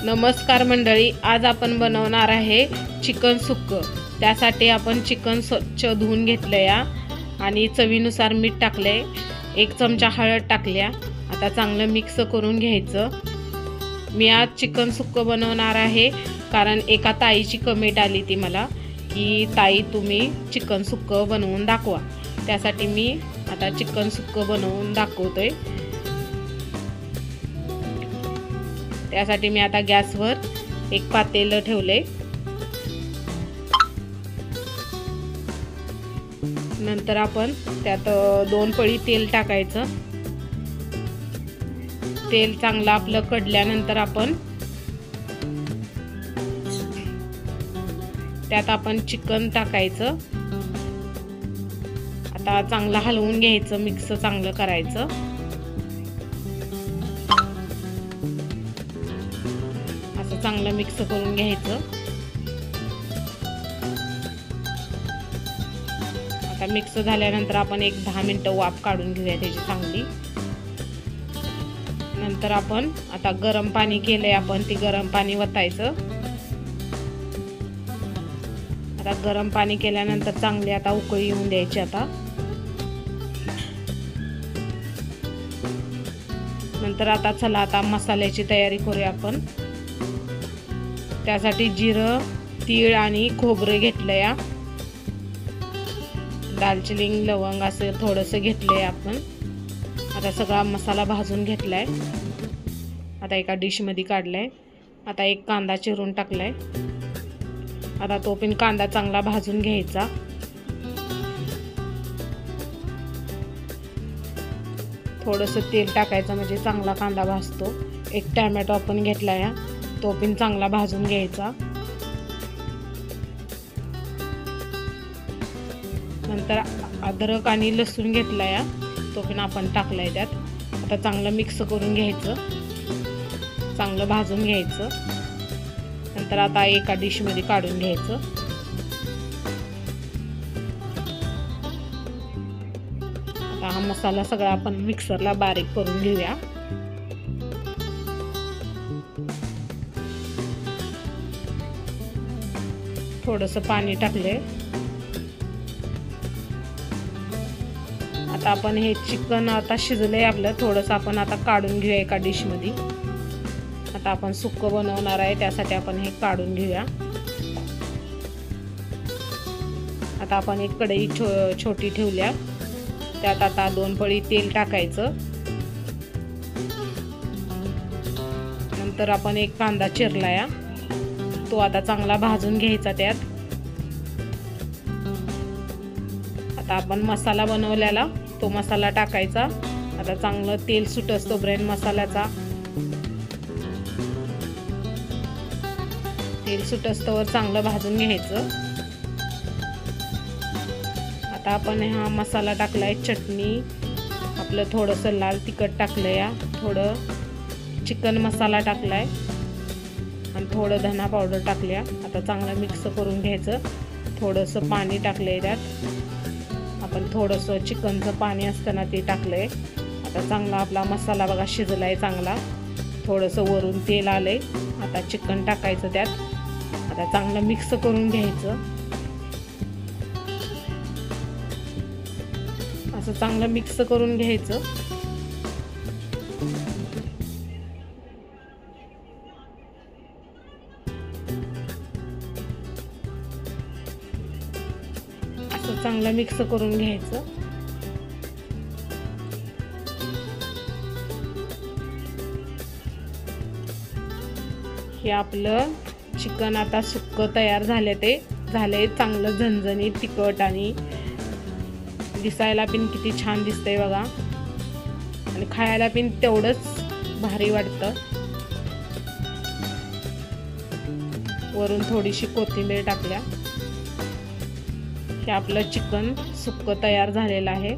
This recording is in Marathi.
नमस्कार मंडळी, आज आपण बनवणार आहे चिकन सुक्कं। त्यासाठी आपण चिकन स्वच्छ धुवून घेतले आणि चवीनुसार मीठ टाकले, 1 चमचा हळद टाकल्या। आता चांगलं मिक्स करून घ्यायचं। मी आज चिकन सुक्कं बनवणार आहे कारण एका ताईची कमेंट आली ती मला की ताई तुम्ही चिकन सुक्कं बनवून दाखवा। त्यासाठी मी आता चिकन सुक्कं बनवून दाखवतोय। त्यासाठी मी आता गॅसवर एक पातेलं ठेवले। नंतर आपण त्यात 2 पळी तेल टाकायचं। तेल चांगलं आपलं कडल्यानंतर आपण त्यात आपण चिकन टाकायचं। आता चांगलं हलवून घ्यायचं, मिक्स चांगलं करायचं। असं चांगलं मिक्स करून घ्यायचं। आता मिक्स झाल्यानंतर आपण एक 10 मिनिटं वाफ काढून घेऊया त्याची चांगली। नंतर आपण आता गरम पाणी केलंय, आपण ते गरम पाणी वतायचं। आता गरम पाणी केल्यानंतर चांगली आता उकळी येऊन द्यायची। आता नंतर आता चला आता मसाल्याची तयारी करूया आपण। त्यासाठी जिरं, तीळ आणि खोबरं घेतलंय, दालचिनी, लवंग असं थोडंसं घेतलंय आपण। आता सगळा मसाला भाजून घेतलाय, आता एका डिश मध्ये काढलाय। आता एक कांदा चिरून टाकलाय। आता तो पण कांदा चांगला भाजून घ्यायचा। थोडंसं तेल टाकायचं म्हणजे चांगला कांदा भाजतो। एक टोमॅटो आपण घेतलाय, तो पण चांगला भाजून घ्यायचा। नंतर अद्रक आणि लसूण घेतलाय, तो पण आपण टाकलाय त्यात। आता चांगलं मिक्स करून घ्यायचं, चांगलं भाजून घ्यायचं। नंतर आता एका डिश मध्ये काढून घ्यायचं। आता हा मसाला सगळा आपण मिक्सरला बारीक करून घेऊया। थोडंसं पाणी टाकले। आता आपण हे चिकन आता शिजलंय आपलं, थोडंसं आपण आता काढून घेऊया एका डिश मध्ये। आता आपण सुक्कं बनवणार आहे, त्यासाठी आपण हे काढून घेऊया। आता आपण एक कढई छोटी ठेवल्या, त्यात आता 2 पळी तेल टाकायचं। नंतर आपण एक कांदा चिरलाय, तो आता चांगला भाजून घ्यायचा त्यात। आता आपण मसाला बनवलेला तो मसाला टाकायचा। आता चांगलं तेल सुटस तोपर्यंत मसाल्याचा तेल सुटस्तवर चांगलं भाजून घ्यायचं। आता आपण हा मसाला टाकलाय, चटणी आपलं थोडंसं लाल तिखट टाकलंय, थोडं चिकन मसाला टाकलाय आणि थोडं धना पावडर टाकल्या। आता चांगलं मिक्स करून घ्यायचं। थोडंसं पाणी टाकलंय त्यात, आपण थोडंसं चिकनचं पाणी असतं ना ते टाकलंय। आता चांगला आपला मसाला बघा शिजलाय चांगला, थोडंसं वरून तेल आलंय। आता चिकन टाकायचं त्यात, आता चांगलं मिक्स करून घ्यायचं। असं चांगलं मिक्स करून घ्यायचं। असं चांगलं मिक्स करून घ्यायचं। हे आपलं चिकन आता सुक्कं तयार झाले, ते झाले चांगलं झणझणीत, तिखट आणि दिसायला पण किती छान दिसतंय बघा, आणि खायला पण तेवढंच भारी वाटतं। वरून थोडीशी कोथिंबीर टाकल्या। हे आपलं चिकन सुक्कं तयार झालेलं आहे।